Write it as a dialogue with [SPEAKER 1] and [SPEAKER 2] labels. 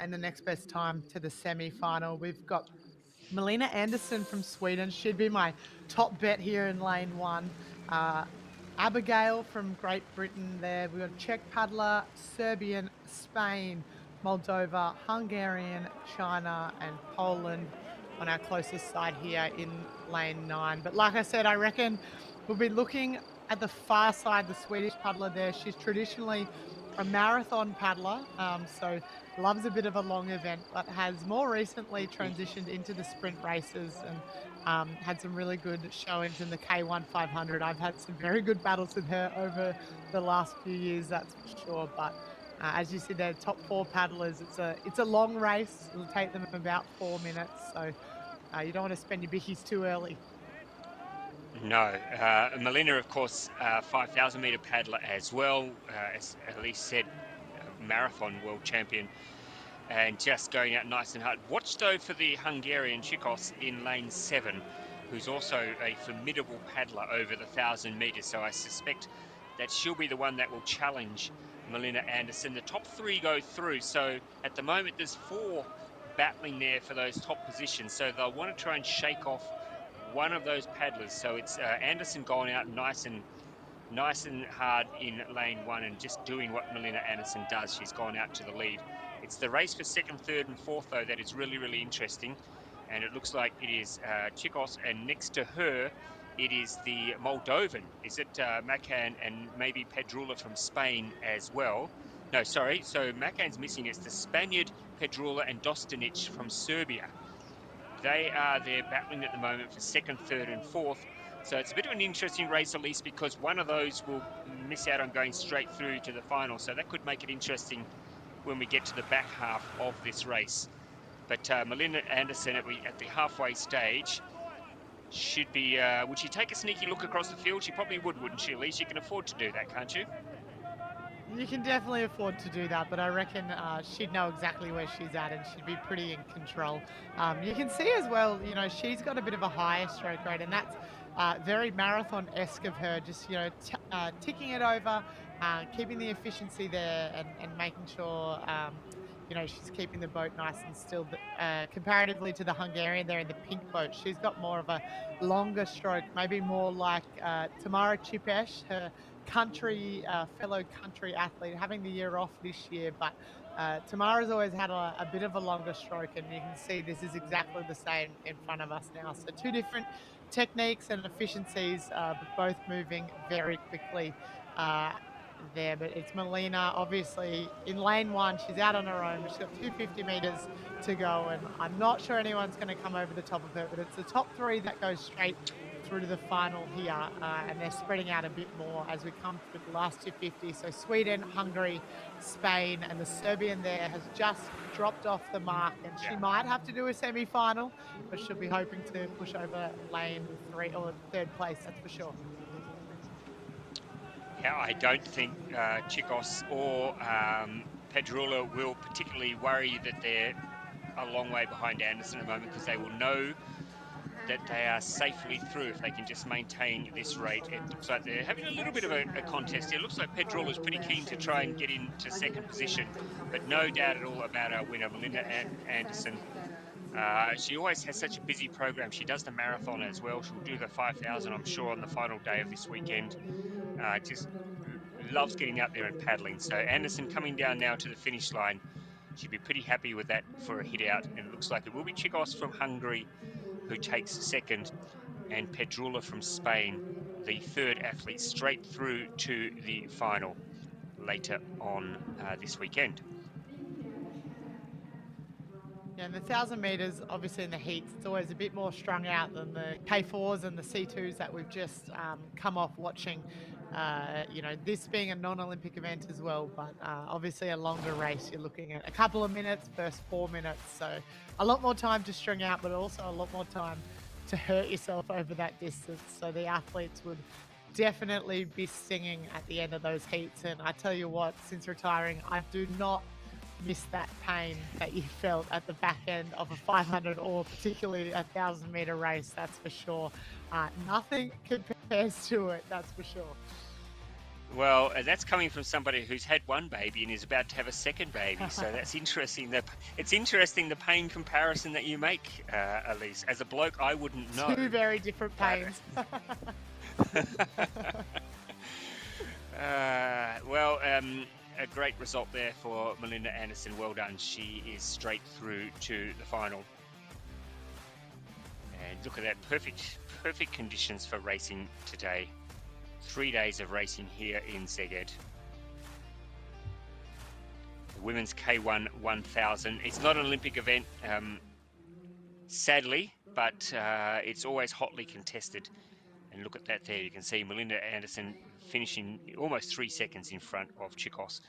[SPEAKER 1] in the next best time to the semi-final. We've got Melina Andersson from Sweden. She'd be my top bet here in lane one. Uh, Abigail from Great Britain there. We've got Czech paddler, Serbian, Spain, Moldova, Hungarian, China, and Poland on our closest side here in lane nine. But like I said, I reckon we'll be looking at the far side, the Swedish paddler there. She's traditionally a marathon paddler, so loves a bit of a long event, but has more recently transitioned into the sprint races and had some really good showings in the K1 500. I've had some very good battles with her over the last few years, that's for sure. But as you see, they're top four paddlers. It's a long race. It'll take them about 4 minutes, so you don't want to spend your bickies too early.
[SPEAKER 2] No, Melina, of course, 5,000 meter paddler as well, as Elise said, marathon world champion, and just going out nice and hard. Watch though for the Hungarian Chikos in lane 7, who's also a formidable paddler over the 1,000 meters. So I suspect that she'll be the one that will challenge Melina Andersson. The top 3 go through. So at the moment, there's 4 battling there for those top positions. So they'll want to try and shake off one of those paddlers. So it's Andersson going out nice and hard in lane 1 and just doing what Melina Andersson does. She's gone out to the lead. It's the race for 2nd, 3rd, and 4th though that is really, really interesting. And it looks like it is Chikos, and next to her, it is the Moldovan. Is it Makan and maybe Pedrula from Spain as well? No, sorry. So Makan's missing. It's the Spaniard, Pedrula, and Dostanic from Serbia. They are there battling at the moment for 2nd, 3rd, and 4th. So it's a bit of an interesting race, at least, because one of those will miss out on going straight through to the final. So that could make it interesting when we get to the back half of this race. But Melina Andersson at the halfway stage should be, would she take a sneaky look across the field? She probably would, wouldn't she, Elise? You can afford to do that, can't you?
[SPEAKER 1] You can definitely afford to do that, but I reckon she'd know exactly where she's at and she'd be pretty in control. You can see as well, she's got a bit of a higher stroke rate, and that's very marathon-esque of her, just, ticking it over, keeping the efficiency there and making sure, she's keeping the boat nice and still. Comparatively to the Hungarian there in the pink boat, she's got more of a longer stroke, maybe more like Tamara Chipesh, her fellow country athlete, having the year off this year, but Tamara's always had a bit of a longer stroke, and you can see this is exactly the same in front of us now. So 2 different techniques and efficiencies, but both moving very quickly there. But it's Melina, obviously, in lane 1. She's out on her own, but she's got 250 meters to go, and I'm not sure anyone's going to come over the top of her, but it's the top 3 that goes straight through to the final here, and they're spreading out a bit more as we come to the last 250. So Sweden, Hungary, Spain, and the Serbian there has just dropped off the mark, and she might have to do a semi-final, but she'll be hoping to push over lane 3 or 3rd place, that's for sure.
[SPEAKER 2] Yeah, I don't think Chikos or Pedrula will particularly worry that they're a long way behind Andersson at the moment, because they will know that they are safely through if they can just maintain this rate. It looks like they're having a little bit of a contest. It looks like Pedrula is pretty keen to try and get into 2nd position, but no doubt at all about our winner, Melina Andersson. She always has such a busy program. She does the marathon as well. She'll do the 5,000, I'm sure, on the final day of this weekend. Just loves getting out there and paddling. So Andersson coming down now to the finish line. She'd be pretty happy with that for a hit out. And it looks like it will be Chikos from Hungary who takes 2nd, and Pedrula from Spain, the 3rd athlete, straight through to the final later on this weekend.
[SPEAKER 1] Yeah, and the 1,000 meters, obviously in the heats, it's always a bit more strung out than the K4s and the C2s that we've just come off watching. This being a non-Olympic event as well, but obviously a longer race. You're looking at a couple of minutes, first 4 minutes, so a lot more time to string out, but also a lot more time to hurt yourself over that distance. So the athletes would definitely be singing at the end of those heats. And I tell you what, since retiring, I do not miss that pain that you felt at the back end of a 500 or particularly a 1,000-meter race, that's for sure. Nothing compares to it, that's for sure.
[SPEAKER 2] Well, that's coming from somebody who's had one baby and is about to have a second baby. So that's interesting. It's interesting the pain comparison that you make, Elise. As a bloke, I wouldn't know.
[SPEAKER 1] Two very different pains.
[SPEAKER 2] Well, a great result there for Melinda Anderson. Well done. She is straight through to the final. And look at that, perfect conditions for racing today. 3 days of racing here in Szeged. The women's K1 1000. It's not an Olympic event, sadly, but it's always hotly contested. And look at that there. You can see Melinda Anderson finishing almost 3 seconds in front of Chikos.